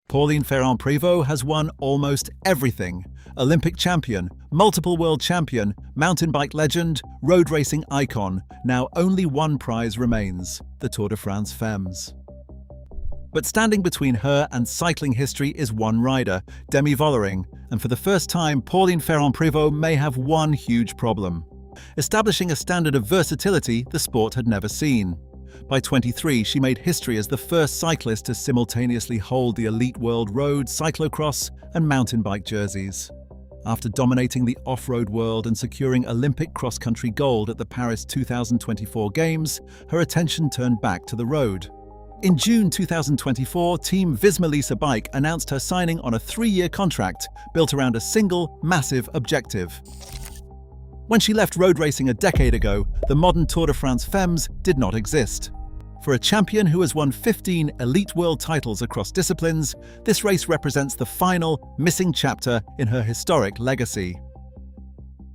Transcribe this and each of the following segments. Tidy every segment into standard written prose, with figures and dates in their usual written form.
Pauline Ferrand-Prévot has won almost everything. Olympic champion, multiple world champion, mountain bike legend, road racing icon. Now only one prize remains, the Tour de France Femmes. But standing between her and cycling history is one rider, Demi Vollering, and for the first time, Pauline Ferrand-Prévot may have one huge problem: establishing a standard of versatility the sport had never seen. By 23, she made history as the first cyclist to simultaneously hold the elite world road, cyclocross, and mountain bike jerseys. After dominating the off-road world and securing Olympic cross-country gold at the Paris 2024 Games, her attention turned back to the road. In June 2024, Team Visma Bike announced her signing on a 3-year contract built around a single, massive objective. When she left road racing a decade ago, the modern Tour de France Femmes did not exist. For a champion who has won 15 elite world titles across disciplines, this race represents the final, missing chapter in her historic legacy.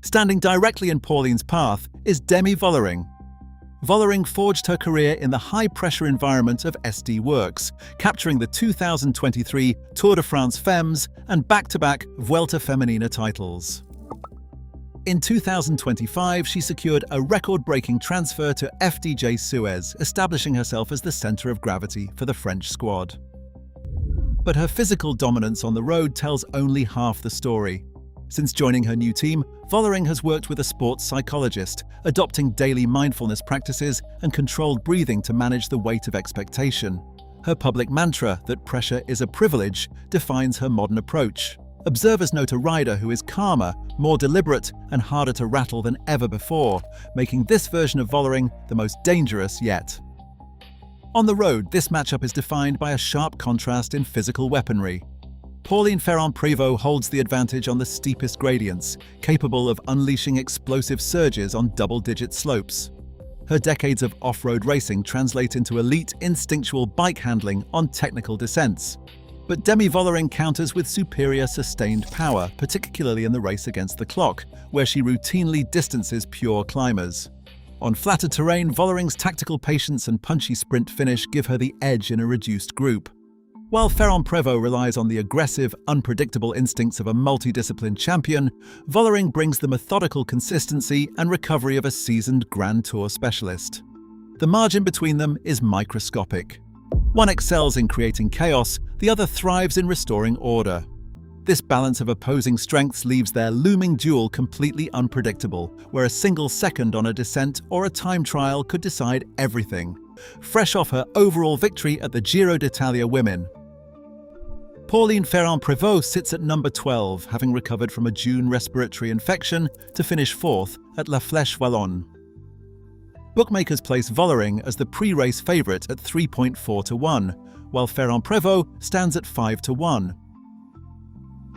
Standing directly in Pauline's path is Demi Vollering. Vollering forged her career in the high-pressure environment of SD Works, capturing the 2023 Tour de France Femmes and back-to-back Vuelta Femenina titles. In 2025, she secured a record-breaking transfer to FDJ Suez, establishing herself as the center of gravity for the French squad. But her physical dominance on the road tells only half the story. Since joining her new team, Vollering has worked with a sports psychologist, adopting daily mindfulness practices and controlled breathing to manage the weight of expectation. Her public mantra, that pressure is a privilege, defines her modern approach. Observers note a rider who is calmer, more deliberate, and harder to rattle than ever before, making this version of Vollering the most dangerous yet. On the road, this matchup is defined by a sharp contrast in physical weaponry. Pauline Ferrand-Prévot holds the advantage on the steepest gradients, capable of unleashing explosive surges on double-digit slopes. Her decades of off-road racing translate into elite instinctual bike handling on technical descents. But Demi Vollering counters with superior sustained power, particularly in the race against the clock, where she routinely distances pure climbers. On flatter terrain, Vollering's tactical patience and punchy sprint finish give her the edge in a reduced group. While Ferrand-Prévot relies on the aggressive, unpredictable instincts of a multidiscipline champion, Vollering brings the methodical consistency and recovery of a seasoned Grand Tour specialist. The margin between them is microscopic. One excels in creating chaos, the other thrives in restoring order. This balance of opposing strengths leaves their looming duel completely unpredictable, where a single second on a descent or a time trial could decide everything. Fresh off her overall victory at the Giro d'Italia Women, Pauline Ferrand-Prévot sits at number 12, having recovered from a June respiratory infection to finish 4th at La Flèche Wallonne. Bookmakers place Vollering as the pre-race favourite at 3.4 to 1, while Ferrand-Prévot stands at 5 to 1.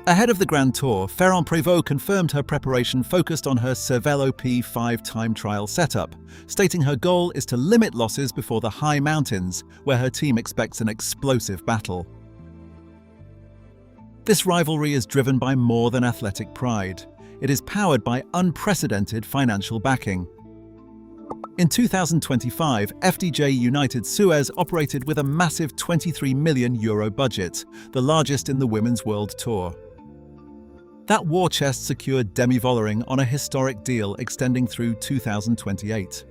Ahead of the Grand Tour, Ferrand-Prévot confirmed her preparation focused on her Cervelo P5 time trial setup, stating her goal is to limit losses before the high mountains, where her team expects an explosive battle. This rivalry is driven by more than athletic pride. It is powered by unprecedented financial backing. In 2025, FDJ United Suez operated with a massive €23 million budget, the largest in the Women's World Tour. That war chest secured Demi Vollering on a historic deal extending through 2028.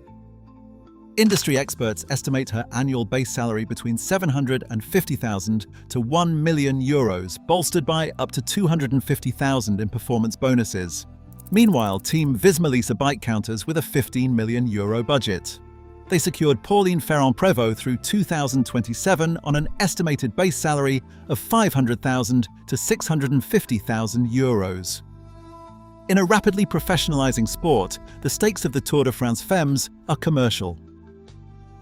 Industry experts estimate her annual base salary between €750,000 to €1 million, bolstered by up to €250,000 in performance bonuses. Meanwhile, Team Visma Bike counters with a €15 million budget. They secured Pauline Ferrand-Prévot through 2027 on an estimated base salary of €500,000 to €650,000. In a rapidly professionalizing sport, the stakes of the Tour de France Femmes are commercial.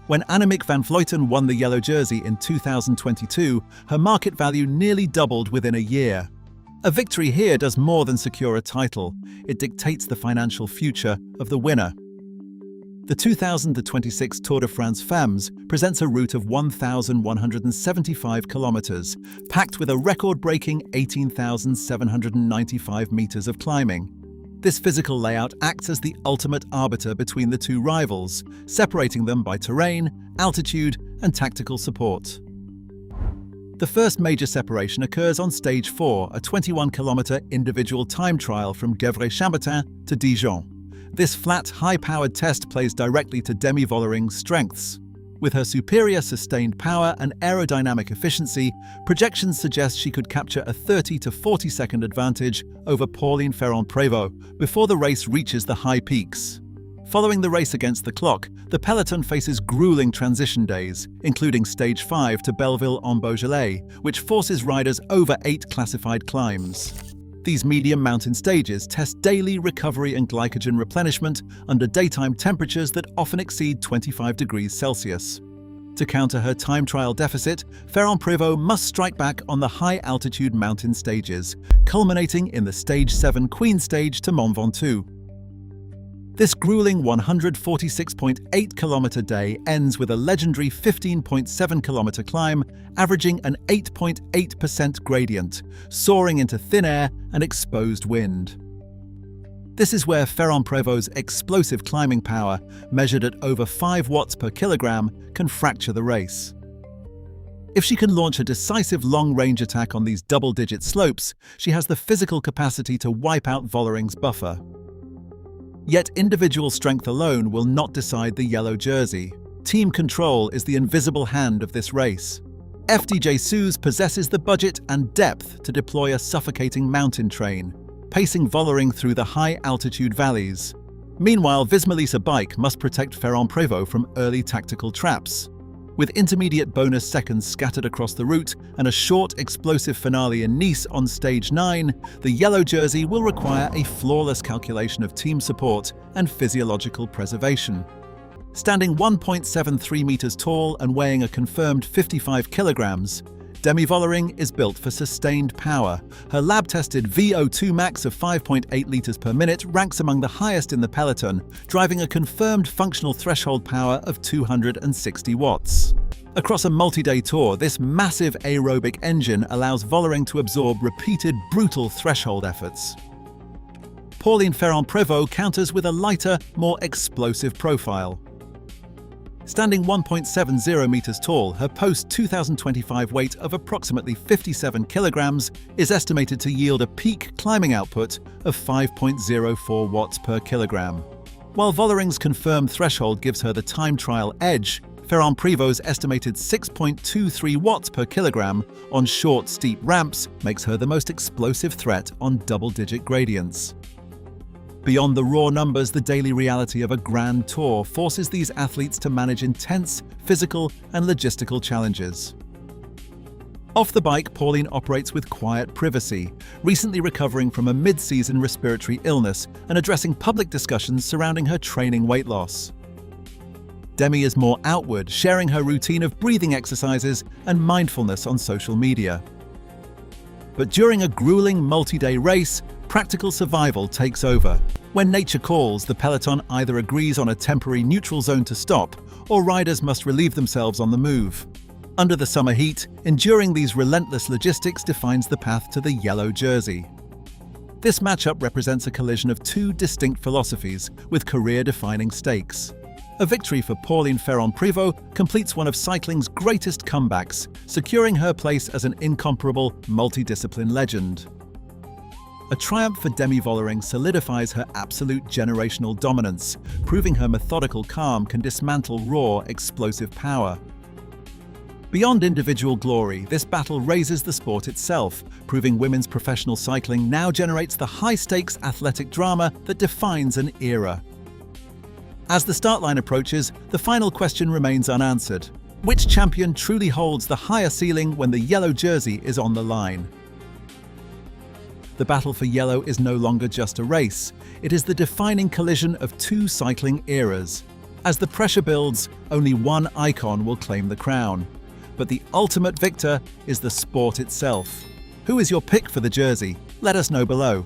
When Annemiek van Vleuten won the yellow jersey in 2022, her market value nearly doubled within a year. A victory here does more than secure a title. It dictates the financial future of the winner. The 2026 Tour de France Femmes presents a route of 1,175 kilometers, packed with a record-breaking 18,795 meters of climbing. This physical layout acts as the ultimate arbiter between the two rivals, separating them by terrain, altitude, and tactical support. The first major separation occurs on Stage 4, a 21-kilometer individual time trial from Gevrey-Chambertin to Dijon. This flat, high-powered test plays directly to Demi Vollering's strengths. With her superior sustained power and aerodynamic efficiency, projections suggest she could capture a 30 to 40-second advantage over Pauline Ferrand-Prévot before the race reaches the high peaks. Following the race against the clock, the peloton faces grueling transition days, including Stage 5 to Belleville-en-Beaujolais, which forces riders over 8 classified climbs. These medium mountain stages test daily recovery and glycogen replenishment under daytime temperatures that often exceed 25 degrees Celsius. To counter her time trial deficit, Ferrand-Prévot must strike back on the high-altitude mountain stages, culminating in the Stage 7 Queen Stage to Mont Ventoux. This grueling 146.8-kilometer day ends with a legendary 15.7-kilometer climb, averaging an 8.8% gradient, soaring into thin air and exposed wind. This is where Ferrand-Prévot's explosive climbing power, measured at over 5 watts per kilogram, can fracture the race. If she can launch a decisive long-range attack on these double-digit slopes, she has the physical capacity to wipe out Vollering's buffer. Yet individual strength alone will not decide the yellow jersey. Team control is the invisible hand of this race. FDJ Suze possesses the budget and depth to deploy a suffocating mountain train, pacing Vollering through the high-altitude valleys. Meanwhile, Visma Bike must protect Ferrand-Prévot from early tactical traps. With intermediate bonus seconds scattered across the route and a short, explosive finale in Nice on Stage 9, the yellow jersey will require a flawless calculation of team support and physiological preservation. Standing 1.73 meters tall and weighing a confirmed 55 kilograms, Demi Vollering is built for sustained power. Her lab-tested VO2 max of 5.8 liters per minute ranks among the highest in the peloton, driving a confirmed functional threshold power of 260 watts. Across a multi-day tour, this massive aerobic engine allows Vollering to absorb repeated brutal threshold efforts. Pauline Ferrand-Prévot counters with a lighter, more explosive profile. Standing 1.70 meters tall, her post-2025 weight of approximately 57 kilograms is estimated to yield a peak climbing output of 5.04 watts per kilogram. While Vollering's confirmed threshold gives her the time trial edge, Ferrand-Prévot's estimated 6.23 watts per kilogram on short, steep ramps makes her the most explosive threat on double-digit gradients. Beyond the raw numbers, the daily reality of a grand tour forces these athletes to manage intense physical and logistical challenges. Off the bike, Pauline operates with quiet privacy, recently recovering from a mid-season respiratory illness and addressing public discussions surrounding her training weight loss. Demi is more outward, sharing her routine of breathing exercises and mindfulness on social media. But during a grueling multi-day race, practical survival takes over. When nature calls, the peloton either agrees on a temporary neutral zone to stop, or riders must relieve themselves on the move. Under the summer heat, enduring these relentless logistics defines the path to the yellow jersey. This matchup represents a collision of two distinct philosophies with career-defining stakes. A victory for Pauline Ferrand-Prévot completes one of cycling's greatest comebacks, securing her place as an incomparable, multidiscipline legend. A triumph for Demi Vollering solidifies her absolute generational dominance, proving her methodical calm can dismantle raw, explosive power. Beyond individual glory, this battle raises the sport itself, proving women's professional cycling now generates the high-stakes athletic drama that defines an era. As the start line approaches, the final question remains unanswered. Which champion truly holds the higher ceiling when the yellow jersey is on the line? The battle for yellow is no longer just a race. It is the defining collision of two cycling eras. As the pressure builds, only one icon will claim the crown. But the ultimate victor is the sport itself. Who is your pick for the jersey? Let us know below.